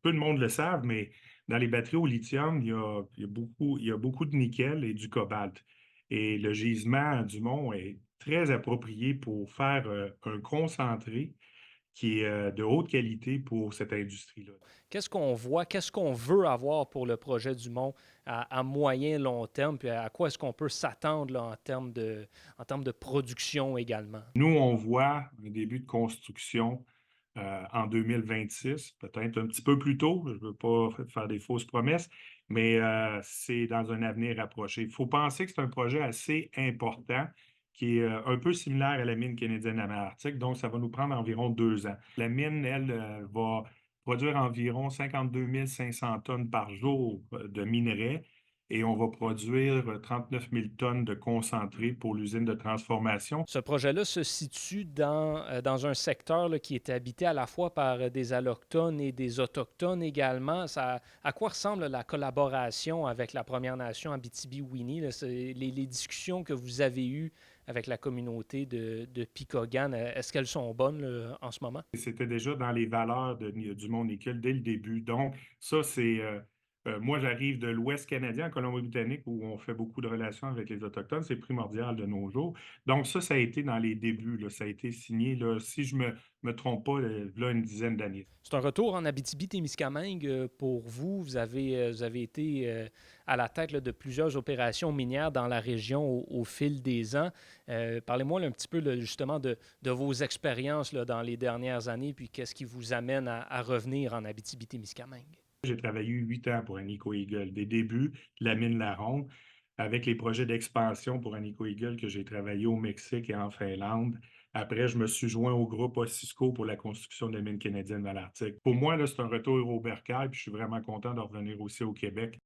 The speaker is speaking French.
peu de monde le savent, mais dans les batteries au lithium, il y a beaucoup de nickel et du cobalt. Et le gisement du Mont est très approprié pour faire un concentré qui est de haute qualité pour cette industrie-là. Qu'est-ce qu'on voit, qu'est-ce qu'on veut avoir pour le projet du Mont à moyen, long terme, puis à quoi est-ce qu'on peut s'attendre là, en termes de production également? Nous, on voit un début de construction en 2026, peut-être un petit peu plus tôt. Je ne veux pas faire des fausses promesses, mais c'est dans un avenir rapproché. Il faut penser que c'est un projet assez important qui est un peu similaire à la mine canadienne à mer Arctique, donc ça va nous prendre environ 2 ans. La mine, elle, va produire environ 52 500 tonnes par jour de minerais et on va produire 39 000 tonnes de concentré pour l'usine de transformation. Ce projet-là se situe dans un secteur là, qui est habité à la fois par des Allochtones et des Autochtones également. À quoi ressemble la collaboration avec la Première Nation Abitibi-Winnie? Là? Les discussions que vous avez eues avec la communauté de Picogan, est-ce qu'elles sont bonnes là, en ce moment? C'était déjà dans les valeurs du Mont Nickel dès le début. Donc, ça, c'est. Moi, j'arrive de l'Ouest canadien, en Colombie-Britannique, où on fait beaucoup de relations avec les Autochtones. C'est primordial de nos jours. Donc, ça a été dans les débuts. Là. Ça a été signé, là, si je me trompe pas, là, une dizaine d'années. C'est un retour en Abitibi-Témiscamingue pour vous. Vous avez été à la tête là, de plusieurs opérations minières dans la région au fil des ans. Parlez-moi là, un petit peu là, justement de vos expériences là, dans les dernières années, puis qu'est-ce qui vous amène à revenir en Abitibi-Témiscamingue? J'ai travaillé 8 ans pour Agnico Eagle, des débuts de la mine La Ronde, avec les projets d'expansion pour Agnico Eagle que j'ai travaillé au Mexique et en Finlande. Après, je me suis joint au groupe Osisco pour la construction de la mine canadienne dans l'Arctique. Pour moi, là, c'est un retour au bercail, puis je suis vraiment content de revenir aussi au Québec.